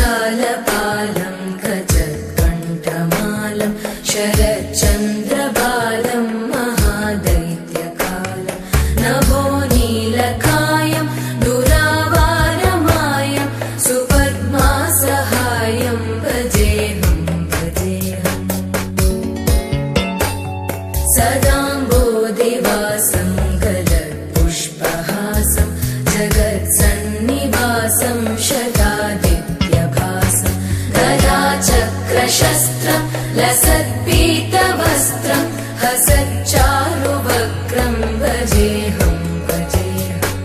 जगज्जालपालं गजत्कण्ठमालं शरच्चन्द्रबालं महादैत्यकालं नभो नीलकायं दुरावारमायं सुपद्मासहायं भजेऽहं भजेऽहम् सदाम्बोधिवासं गलत्पुष्पहासं जगत्सन्निवासं शतादित्यभासं गदाचक्रशस्त्रं लसत्पीतवस्त्रं हसच्चारुवक्त्रं भजेऽहं भजेऽहम्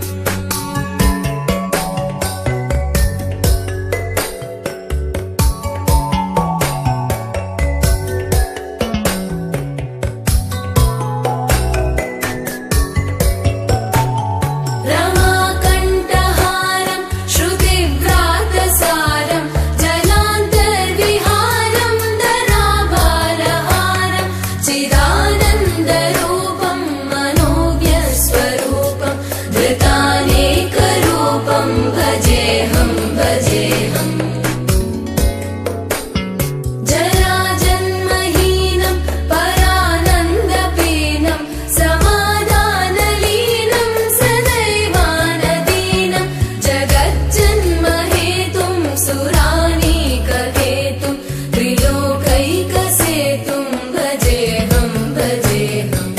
रमाकण्ठहारं श्रुतिव्रातसारं जलान्तर्विहारं धराभारहारं चिदानन्दरूपं मनोव्यस्वरूपं धृतानेकरूपं भजेऽहं भजेऽहम् जराजन्महीनं परानन्दपीनं समाधानलीनं सदैवानदीनं जगज्जन्महेतुं सुरानीकहेतुं त्रिलोकैकसेतुं भजेऽहं भजेऽहम्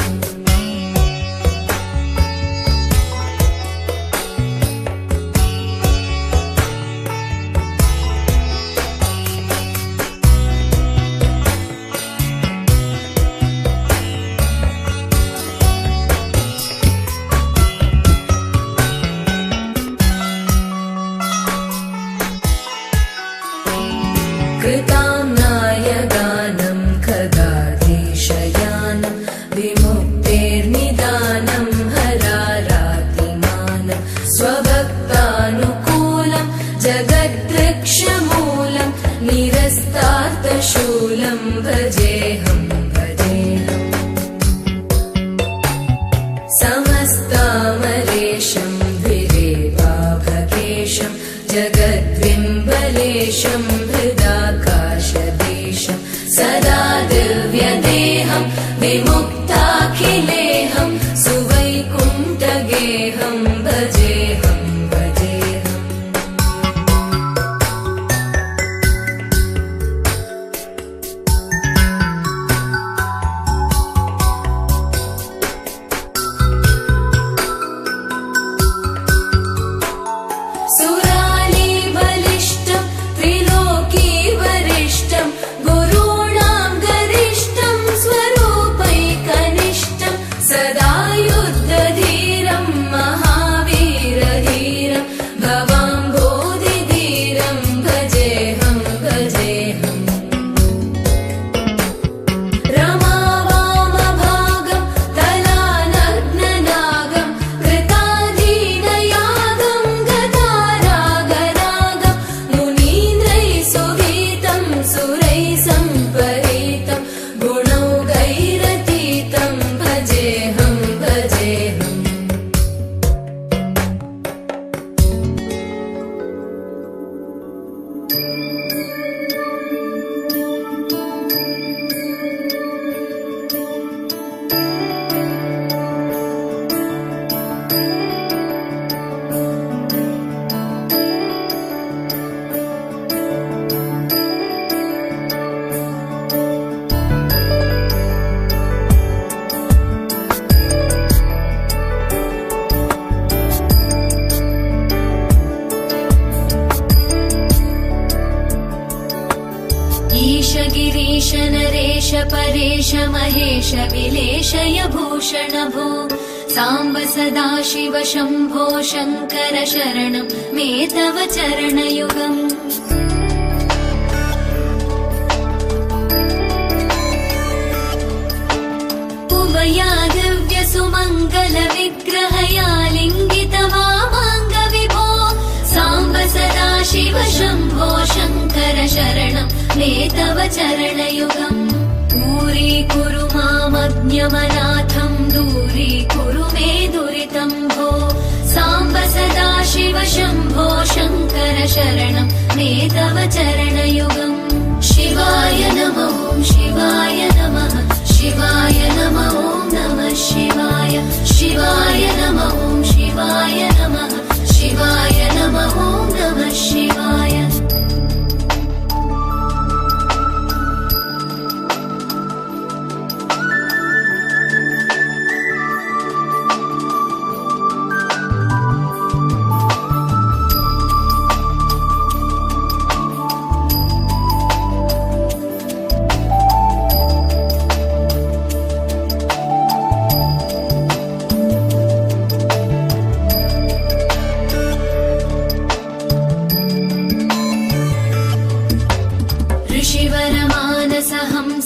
कृताम्नायगानं खगाधीशयानं विमुक्तेर्निदानं हरारातिमानं स्वभक्तानुकूलं जगद्वृक्षमूलं निरस्तार्थशूलं भजेऽहं भजेऽहम् समस्तामरेशं धिरेवाभकेशं जगद्विम्बलेशं हृदाकाशदेशं सदा दिव्यदेहं विमुक्ताखिलेहं सुवैकुण्ठगेहं भजेऽहं भजेऽहम् सुरालीबलिष्ठं त्रिलोकीवरिष्ठं गुरूणां गरिष्ठं स्वरूपैकनिष्ठं सदा युद्धधीरं महावीरधीरं भवाम्भोधिधीरं भजेऽहं भजेऽहम् रमावामभागं तलानग्ननागं कृताधीनयागं गतारागरागं मुनीन्द्रैः सुगीतं सुरैः सम्परीतं गुणौघैरतीतं भजेऽहं भजेऽहम् ईश गिरीश नरेश परेश महेश विलेशय भूषण भो साम्ब सदाशिव शम्भो शङ्कर शरणं मे तव चरणयुगम् उभया दिव्यसुमङ्गल विग्रहया लिङ्गितवामाङ्ग विभो साम्ब सदाशिव शम्भो शङ्कर शरणं मे तव चरणयुगम् दूरीकुरु मामज्ञमनाथं दूरीकुरु मे दुरितं भो साम्ब सदाशिव शम्भो शङ्कर शरणं मे तव चरणयुगम् शिवाय नमो शिवाय नमः शिवाय नमो नमः शिवाय शिवाय नमो शिवाय नमः शिवाय नमो नमः शिवाय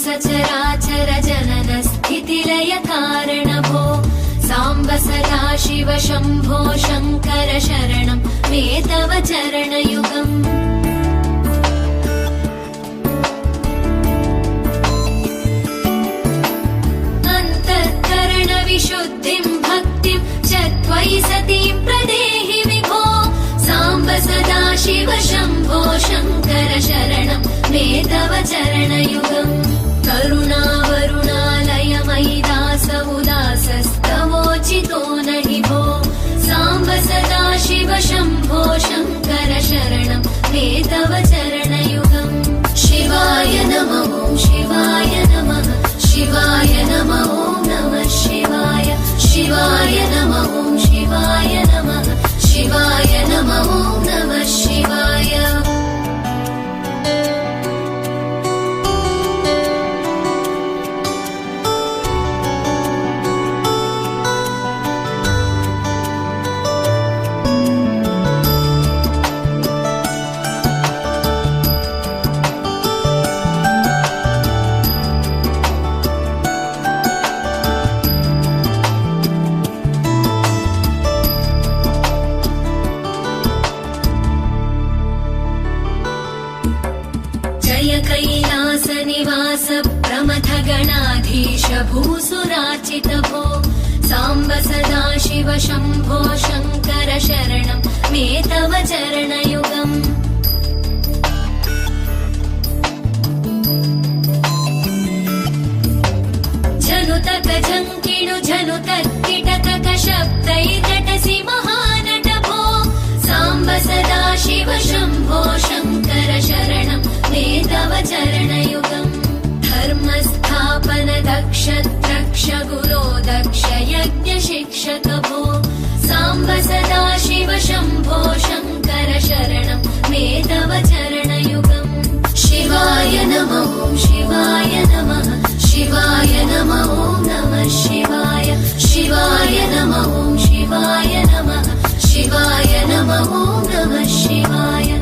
सचराचर जनन स्थितिलय कारण भो साम्ब सदा शिव शम्भो शङ्कर शरणं मे तव चरणयुगम् अन्तःकरण विशुद्धिं भक्तिं च त्वयि सतीं प्रदेहि विभो साम्ब सदा शिव शम्भो शङ्कर शरणं मे तव चरणयुगम् करुणावरुणालय मयि दास उदासस्तवोचितो नहि भो साम्ब सदा शिव शम्भो शङ्कर शरणं मे तव चरणयुगम् शिवाय नमो शिवाय नमः शिवाय नमो नमः शिवाय शिवाय नमो शिवाय नमः शिवाय नमो नमः शिवाय कैलासनिवास प्रमथ गणाधीश भूसुरार्चित भो साम्ब सदा शिव शम्भो शङ्कर शरणं मे तव चरणयुगम् झनुतक झङ्किणु झनुतक्किटतक शब्दैर्नटसि महानट भो साम्ब सदा शिव शम्भो शङ्कर शरणं मे तव चरणयुगम् धर्मस्थापन दक्ष द्रक्ष गुरो दक्ष यज्ञ शिक्षक भो साम्ब सदा शिव शम्भो शङ्कर शरणं मे तव चरणयुगम् शिवाय नमो शिवाय नमः शिवाय नमो नमः शिवाय शिवाय नमो शिवाय नमः शिवाय नमो नमः शिवाय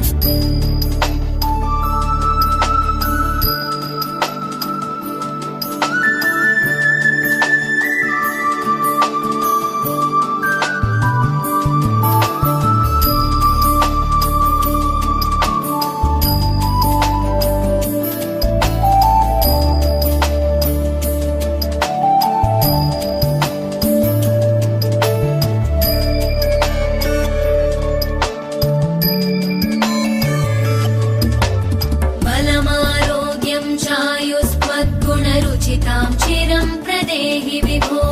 चिरं प्रदेहि विभो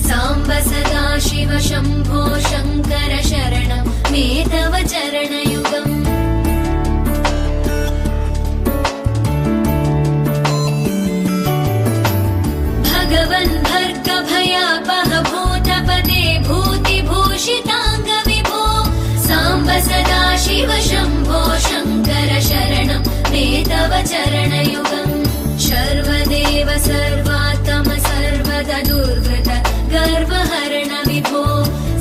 साम्ब सदा शिव शम्भो शङ्कर शरणं मे तव चरणयुगम् भगवन् भर्ग भयापह भूतपते भूतिभूषिताङ्ग विभो साम्ब सदा शिव शम्भो शङ्कर शरणं मे तव चरणयुगम् सर्वदेव सर्वात्म सर्वद दुर्वृत गर्वहरण विभो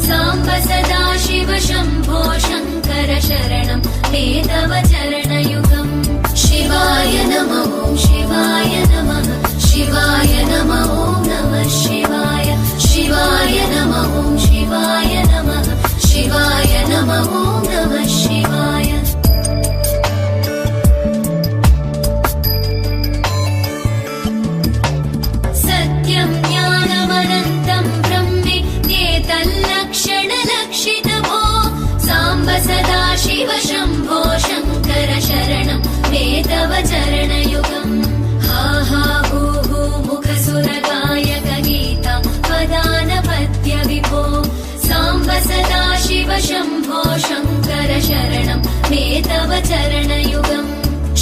साम्ब सदा शिव शम्भो शङ्कर शरणं मे तव चरणयुगम् शिवाय नमो शिवाय नमः शिवाय नमो नमः शिवाय शिवाय नमो शिवाय नमः शिवाय नमो नमः शिवाय ज्ञानमनन्तं ब्रह्मेत्येतल्लक्षणलक्षित भो साम्ब सदाशिव शम्भो शङ्कर शरणं मे तव चरणयुगम् हा हा हू हू मुखसुरगायक गीता वदानपत्य विभो साम्ब सदाशिव शम्भो शङ्कर शरणं मे तव चरणयुगम्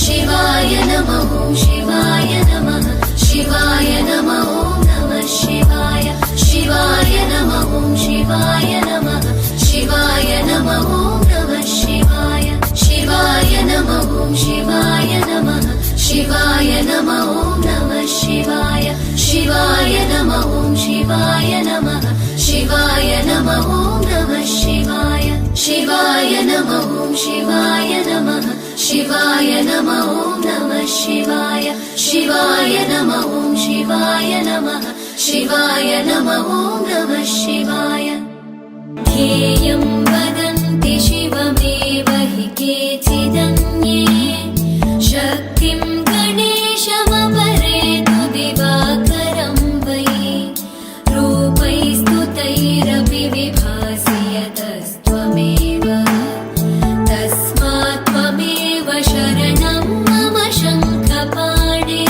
शिवाय नमः शिवाय नमः शिवाय नमः नमः शिवाय शिवाय नमः शिवाय नमः शिवाय नमः नमः शिवाय शिवाय नमः शिवाय नमः शिवाय नमः नमः शिवाय शिवाय नमः शिवाय नमः शिवाय नमः नमः शिवाय शिवाय नमः शिवाय नमः शिवाय नमः नमः शिवाय शिवाय नमः शिवाय नमः शिवाय नमः नमः शिवाय ध्येयं वदन्ति शिवमेव हि केचिदन्ये शक्तिं गणेशमपरेतु दिवाकरं वै रूपैस्तुतैरपि विभासि यतस्त्वमेव तस्मात् त्वमेव शरणं मम शङ्खपाणे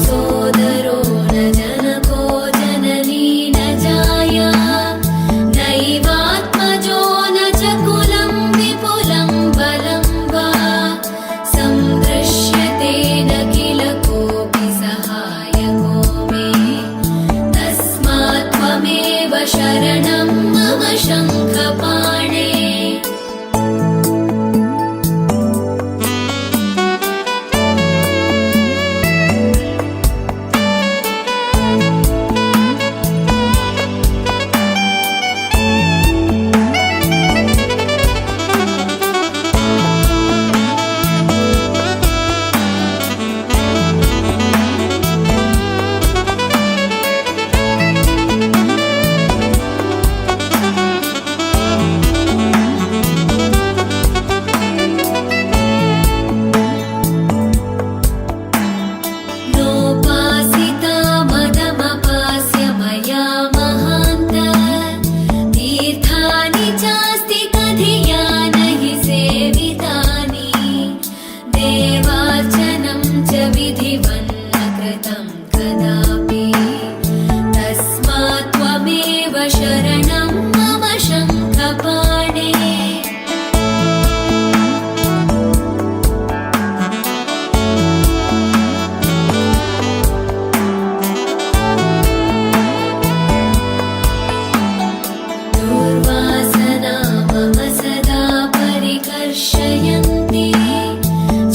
सोदरो न जनको जननी न जाया नैवात्मजो न च कुलं विपुलं बलं वा सन्दृश्यते न किल कोऽपि सहायको मे तस्मात् त्वमेव शरणं मम शङ्खपाणे नोपासिता मदमपास्य मया महान्त तीर्थानि चास्ति कधिया न हि सेवितानि देवार्चनं च विधिवन्न कृतं कदापि तस्मात् त्वमेव शरणं मम शङ्खपाणे दुर्वासना मम सदा परिकर्षयन्ति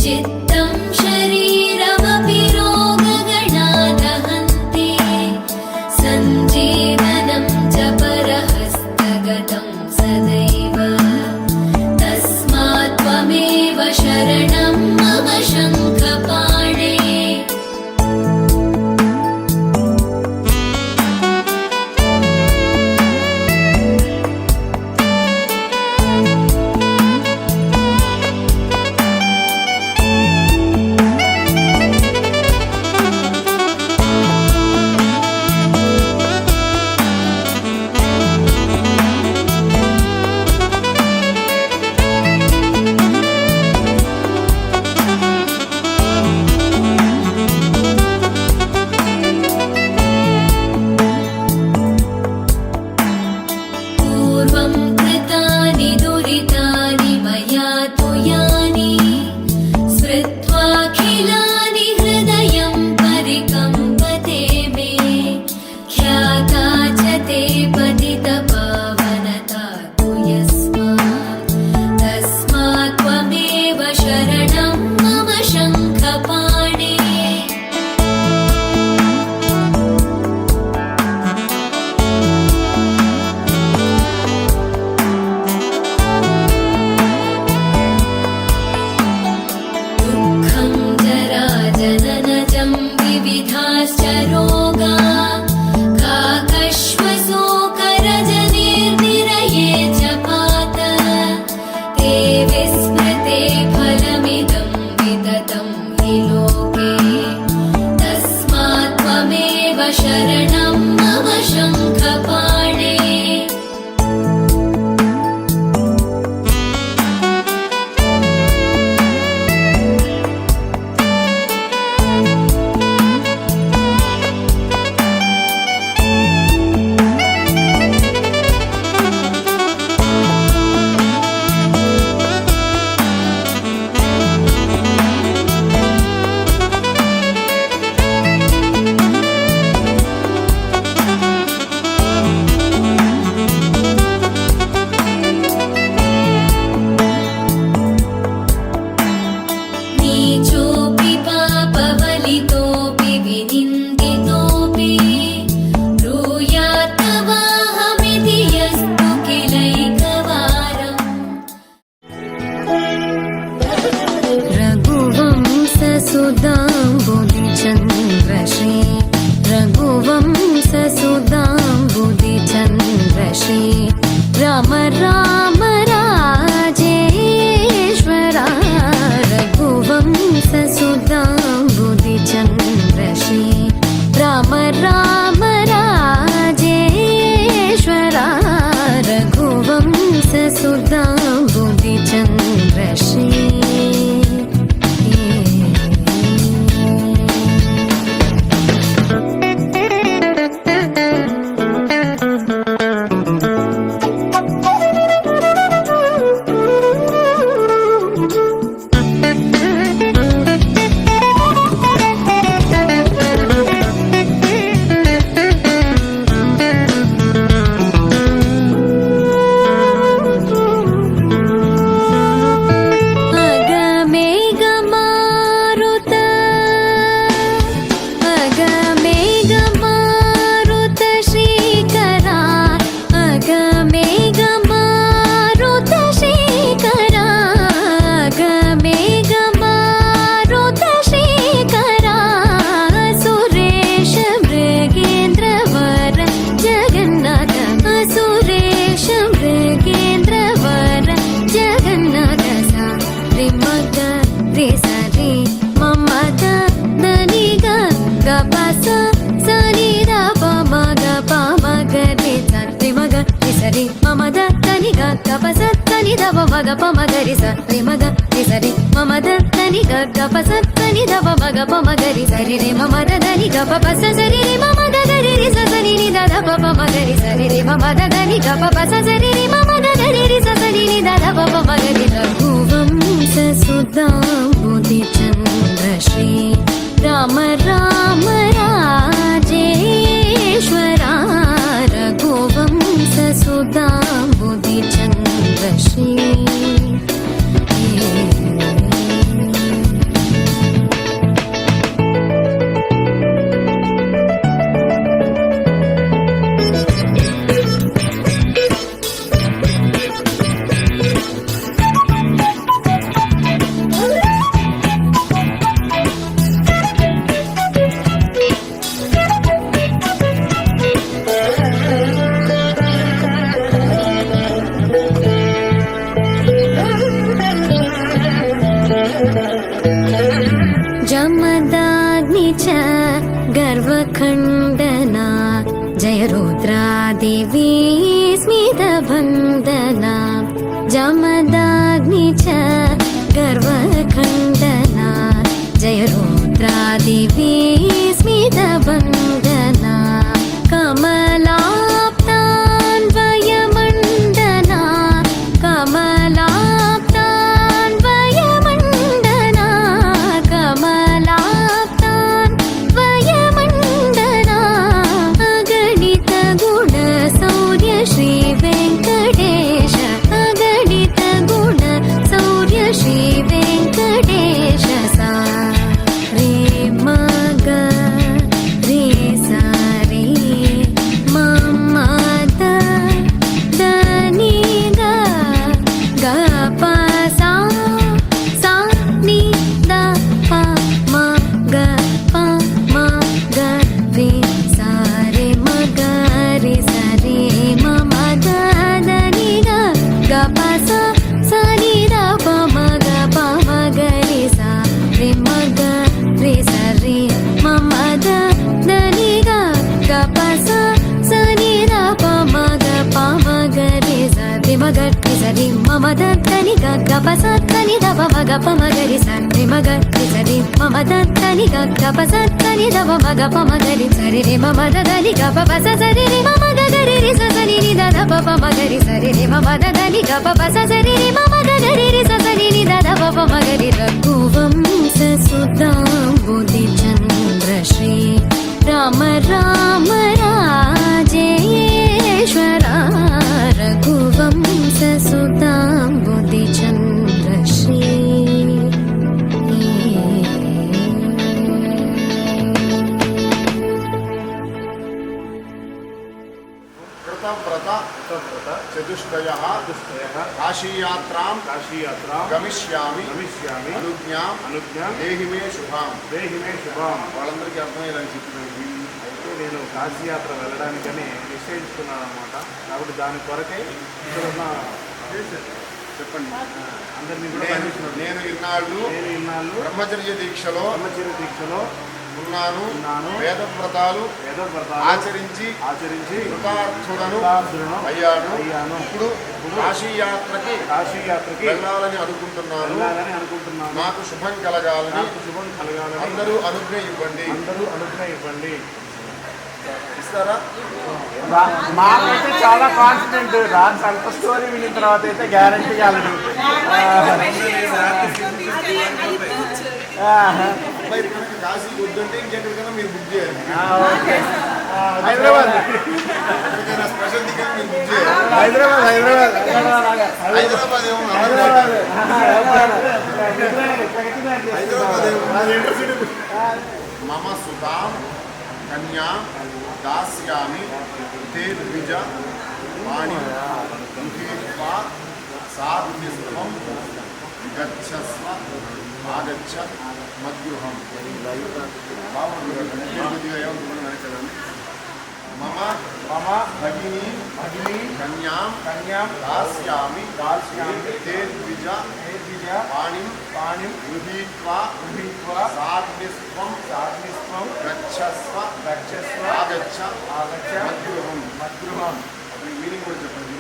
चित्तं शरीरमपि रोगगणा दहन्ति सञ्जीवनं च परहस्तगतं सदैव तस्मात् त्वमेव शरणं मम शङ्खपाणे पूर्वं कृतानि दुरितानि मया तु यानि स्मृत्वाखिलानि हृदयं परिकम्पते मे ख्याता च ते पतितपावनता तु यस्मात् तस्मात् त्वमेव शरणं मम शङ्खपाणे दुःखं जराजननजं विविधाश्च रोगा काकश्वशोकरजनिर्निरये च पात ते विस्मृते फलमिदं शरणं मम शङ्खपाणे नीचोऽपि पापबलितोऽपि विनिन्दितोऽपि ब्रूयात् तवाहमिति यस्तु किलैकवारम् रघुवंशसुधाम्बुधिचन्द्रश्री रघुवंशसुधाम्बुधिचन्द्रश्री राम राम राजेश्वरा रघुवंशसुधाम्बुधिचन्द्रश्री राम राम राजेश्वरा रघुवंशसुधाम्बुधिचन्द्रश्री మమద తనిగ గపస తని దవ మగ పమగరి సరి మగ సరి మమద తని గపస తని దవ మగ పమగరి సరి రే మమద దని గప పస సరి రే మమద గరి రి స సని ని దద పమగరి సరి రే మమద దని గప పస సరి రే మమద గరి రి స సని ని దద పమగరి రఘువంశ సుధాంబుధిచంద్రశ్రీ రామ రామ రాజేశ్వరా రఘువంశ సుధాంబుధిచంద్రశ్రీ जमदाग्नि च गर्वखण्डना जय रुद्रादेवी स्मितभन्दना जमदाग्नि च गर्वखण्डना जय रुद्रादेवी स्मितभन्दना कमलाप्तान्वयमण्डना कमलाप्तान्वयमण्डना कमलाप्तान्वयमण्डना अगणित गुणशौर्य श्री वेङ्कटेश अगणित गुणशौर्य श्री वेङ्कटेश सा रे मग रे మమ దత్తని గగ్గ పసత్తని దవ మగ పమగరి సరి మగ సరి మమ దత్తని గగ్గ పసత్తని దవ మగ పమగరి సరి రి మమ దదని గప పస సరి రి మమ గగరి రి సని ని దద పప మగరి సరి రి మమ దదని గప పస సరి రి మమ గగరి రి సని ని దద పప మగరి రఘువంశ సుధాంబుధి చంద్ర శ్రీ రామ రామ రాజేశ్వర రఘువంశ సుధాంబుధి చంద్ర శ్రీ వ్రత చతుష్టయ కాశీయాత్రాం గమిష్యామి అనుజ్ఞాం దేహి మే శుభాం. వాళ్ళందరికీ అర్థమయ్యేలాగా చెప్పినాను. అయితే నేను కాశీయాత్ర వెళ్ళడానికని నిశ్చయించుకున్నాను అనమాట. కాబట్టి దాని కొరకై ఇక్కడ ఉన్న చెప్పండి. అందరినీ కూడా నేను ఇన్నాళ్ళు బ్రహ్మచర్య దీక్షలో ఉన్నాను. వేద వ్రతాలు ఆచరించి కృతార్థులను అయ్యాను. ఇప్పుడు కాశీయాత్రకి వెళ్ళాలని అనుకుంటున్నాను. నాకు శుభం కలగాలని అందరూ అనుజ్ఞ ఇవ్వండి. ఇస్తారా? మాకైతే చాలా కాన్ఫిడెంట్. రాజు అంత స్టోరీ వినిన తర్వాత అయితే గ్యారంటీ కాలేదు. కాశీ వద్దంటే ఇంకెక్కడికైనా మీరు బుక్ చేయాలి. హైదరాబాద్ స్పెషల్ టికెట్ మీరు బుక్ చేయాలి. హైదరాబాద్ ఏమో మమ సుతాం కన్యా దాస్యామి తే ద్విజ వాణి సాధ్యస్వం గచ్చస్వ ఆగచ్చ మద్గృహం. కొద్దిగా ఏమనుకుంటున్నాను కదండి. మమ భగిని కన్యాం దాస్యామి తే ద్విజ వాణిం గృహీత్వా సాధ్యస్వం గచ్చస్వ ఆగచ్చ మద్గృహం. మీనింగ్ కూడా చెప్పండి.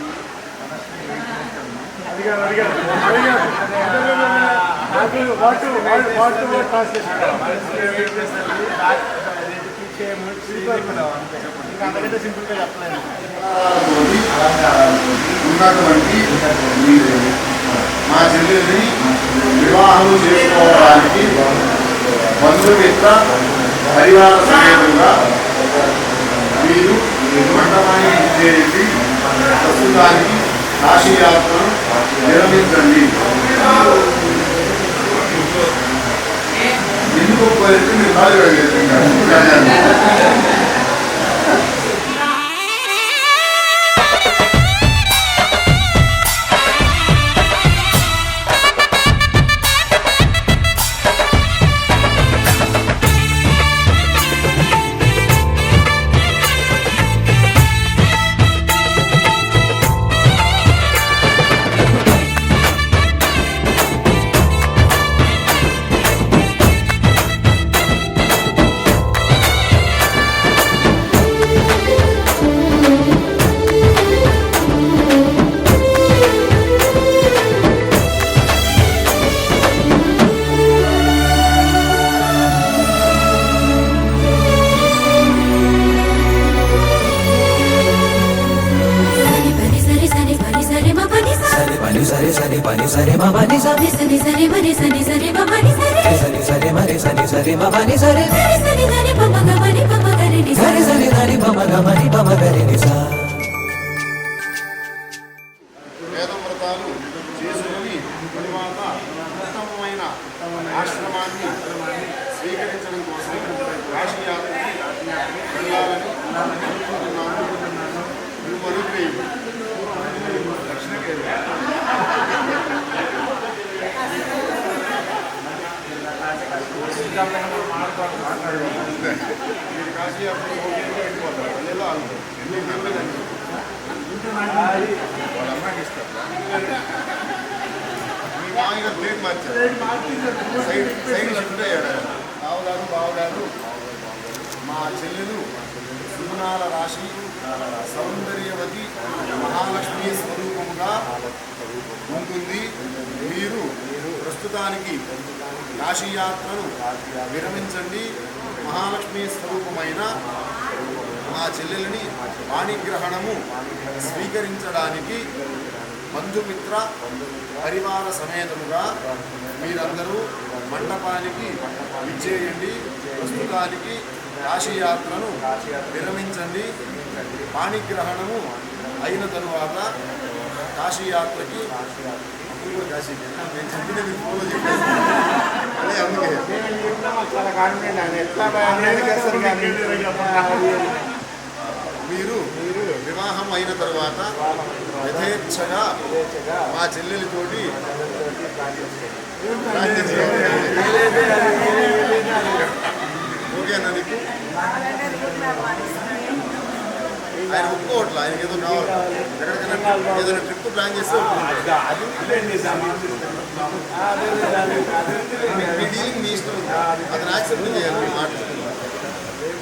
అంతకంటే సింపుల్ గా చెప్పలేదు. ఉన్నటువంటి మా చెల్లెల్ని వివాహం చేసుకోవడానికి బంధుమిత్ర పరివార సమేతంగా మీరు మండపాన్ని చేసి ప్రస్తుతానికి కాశీయాత్రను నిర్వహించండి. ఎందుకు పోయితే మీరు ఖాళీ వెళ్ళలేదు. వేద వ్రతాలు చేసుకుని తరువాత ఉత్తమమైన ఆశ్రమాన్ని స్వీకరించడం కోసం కాశీయాత్రకి వెళ్ళాలని అనుకుంటున్నాను. నువ్వు అనుగ్రహించు. మీరు కాశీయాత్ర వెళ్ళిపోతారు. వెళ్ళేలా వాళ్ళ అమ్మాయికి ఇస్తారు. మీ మామయ్య ప్లేట్ మార్చారు. సైడ్ షిఫ్ట్ అయ్యాడు. బావగారు మా చెల్లెలు సుగుణాల రాశి సౌందర్యవతి మహాలక్ష్మి స్వరూపముగా ఉంటుంది. మీరు ప్రస్తుతానికి కాశీయాత్రను విరమించండి. మహాలక్ష్మి స్వరూపమైన మా చెల్లెలిని పాణిగ్రహణము స్వీకరించడానికి బంధుమిత్ర పరివార సమేతముగా మీరందరూ మండపానికి విచ్చేయండి. ప్రస్తుతానికి కాశీయాత్రను విరమించండి. పాణిగ్రహణము అయిన తరువాత కాశీయాత్రకి కాశీకి నేను చెప్పిన మీరు ఫోన్లో చెప్పేసి అదే అందుకే చాలా కాన్ఫిడెంట్ ఆయన ఎట్లా మీరు వివాహం అయిన తర్వాత యథేచ్ఛగా మా చెల్లెలితోటి ఓకేనా నీకు? ఆయన ఒప్పుకోవట్లా, ఆయనకి ఏదో కావాలి. ఎక్కడికైనా ఏదైనా ట్రిప్ ప్లాన్ చేస్తే మీ డీలింగ్ మీ ఇష్టం ఉంది. అతను యాక్సెప్ట్ చేయాలి. మీ మాట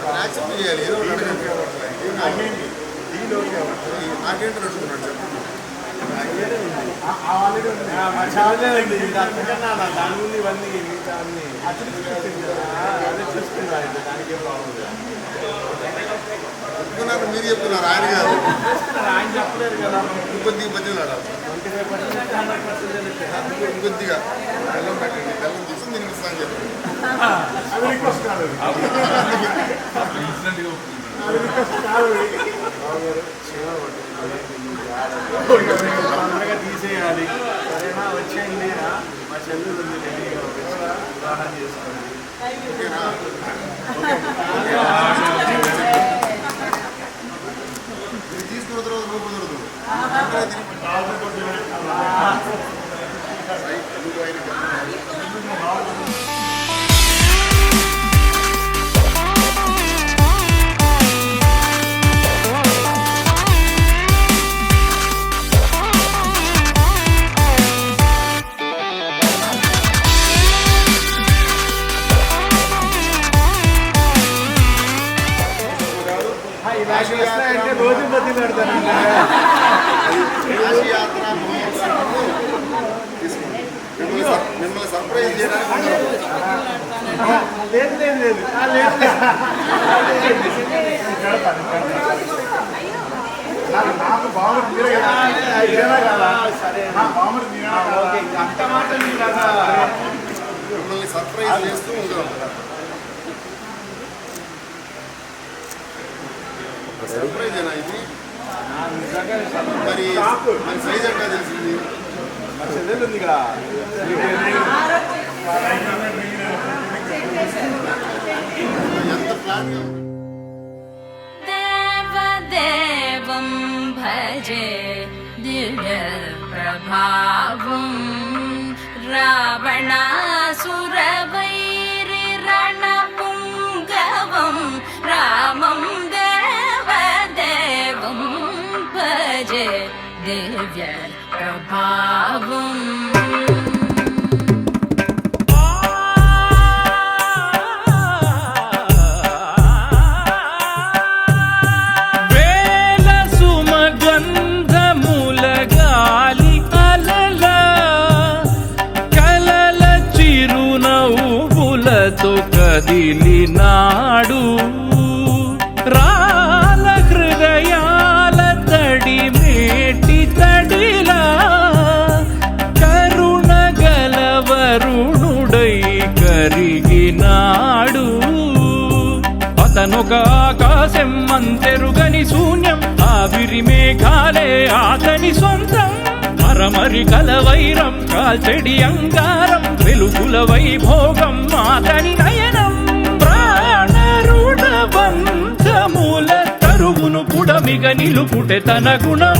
అతను యాక్సెప్ట్ చేయాలి. ఏదో ఒకటి అడగండి. నాకేంటి అడుగుతున్నాడు చెప్పండి. దాని ముందు ఇవన్నీ చెప్తున్నారు, మీరు చెప్తున్నారు, ఆయన కాదు. ఆయన చెప్పలేరు కదా. ఇంకొద్దిగా బతిలు ఆడాలి. ఇంకొద్దిగా బెల్లం పెట్టండి. బెల్లం తీసుకుని దీనికి ఇస్తాను చెప్పండి. తొందరగా తీసేయాలి. సరేనా? వచ్చేయండి. మా చెల్లెలు ఉంది, వివాహం చేసుకోండి. ఓకేనా? ఇది తీసుకున్న తర్వాత నువ్వు కుదరదు. అంటే రోజు బతి పెడతానండి. కాశీయాత్ర మిమ్మల్ని సర్ప్రైజ్ చేయడానికి లేదు లేదు లేదు నాకు బాగుంది అంత మాట మిమ్మల్ని సర్ప్రైజ్ చేస్తూ ఉంటాం. సర్ప్రైజ్ అయినా ఇది మరి మన సైజ్ అంటే తెలిసింది. మా చెల్లెలు ఉంది కదా. ఎంత ప్లాన్ దేవదేవం భజే దివ్య ప్రభావం రావణాసురవైరి రణపుంగవం రామం దేవదేవం భజే దివ్య ప్రభావం. కదిలినాడు రాల హృదయాల తడి మేటి తడిలా కరుణ గలవరుణుడై కరిగినాడు. అతనొక ఆకాశం అంతెరుగని శూన్యం, ఆవిరి మేఘాలే అతని సొంతం. మరమరి కలవైరం కాల్చెడి అంగారం, వెలుగుల వైభోగం అతని నయనం. ప్రాణరుణ బంధముల తరువును పుడమిగ నిలుపుటె తన గుణం.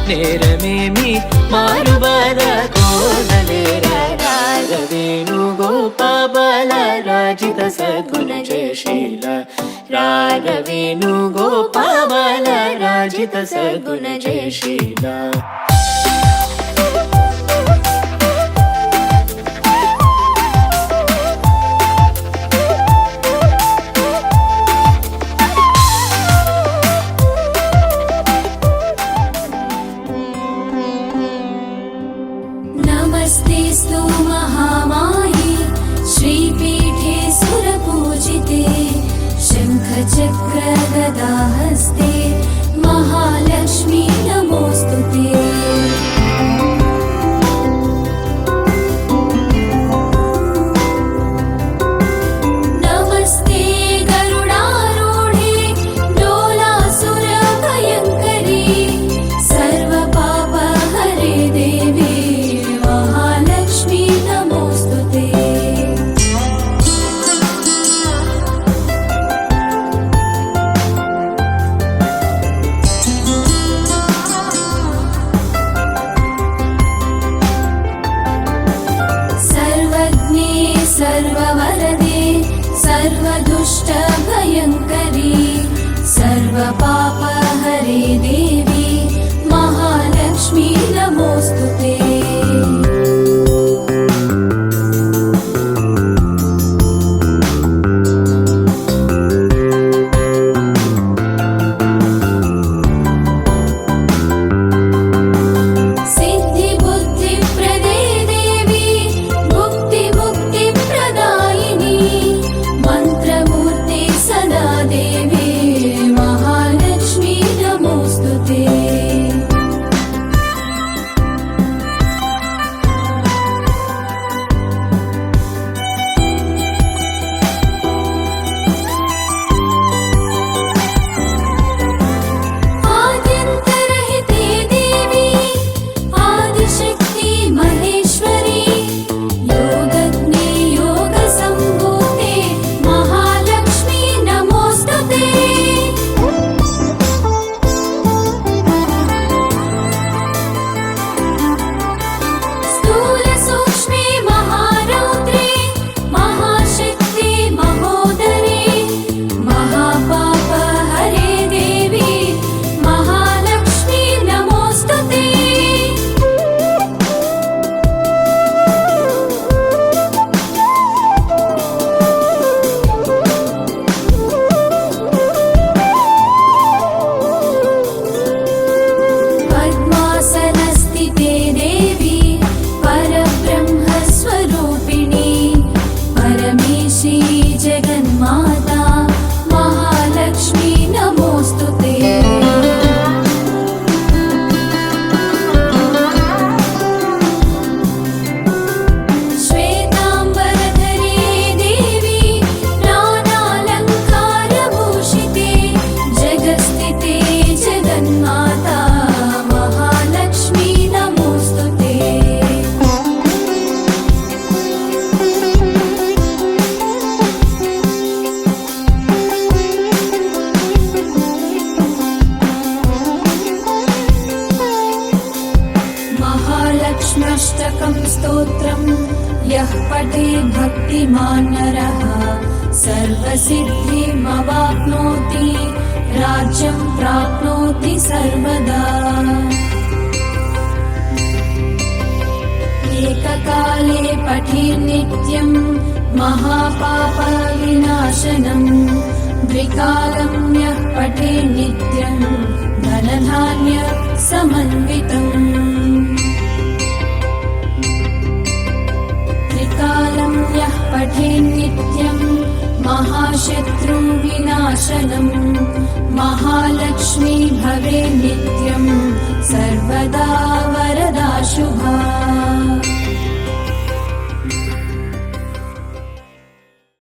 నేరమేమి మారుబాల కోదలేర రాగవేణుగోపాల రాజిత సద్గుణ జయశీల రాగవేణుగోపాల రాజిత సద్గుణ జయశీల नमस्तेस्तु महामाये श्रीपीठे सुरपूजिते शङ्खचक्रगदाहस्ते महालक्ष्मी नमोऽस्तुते नमस्ते गरुडारूढे डोलासुरभयङ्करी सर्वपापहरे देवी महालक्ष्मी नमोऽस्तुते सर्वज्ञे सर्ववरदे सर्वदुष्टभयङ्करी सर्वपापहरे देवी महालक्ष्मी नमोऽस्तुते सिद्धिबुद्धिप्रदे देवी मुक्तिमुक्तिप्रदायिनी मन्त्रमूर्ति सदा देवी महालक्ष्मी नमोऽस्तुते आद्यन्तरहिते देवी आदिशक्ति महेश्वरी योगज्ञे योगसम्भूते महालक्ष्मी नमोऽस्तुते स्थूलसूक्ष्मे महारौद्रे महाशक्ति महोदरे महापापहरे देवी महालक्ष्मी नमोऽस्तुते पद्मासनस्थिते देवी परब्रह्मस्वरूपिणी परमेशी जगन्माता महालक्ष्मी नमोऽस्तुते श्वेताम्बरधरे देवी नानालङ्कारभूषिते जगस्थिते जगन्माता महालक्ष्मी नमोऽस्तुते महालक्ष्म्यष्टकं स्तोत्रं यः पठे भक्तिमान् नरः सर्वसिद्धिमवाप्नोति राज्यं प्राप्नोति सर्वदा एककाले पठे नित्यं महापापविनाशनं द्विकालं यः पठे नित्यं धनधान्यसमन्वितम् त्रिकालं यः पठे नित्यं महाशत्रुविनाशनं महालक्ष्मी भवे नित्यं सर्वदा वर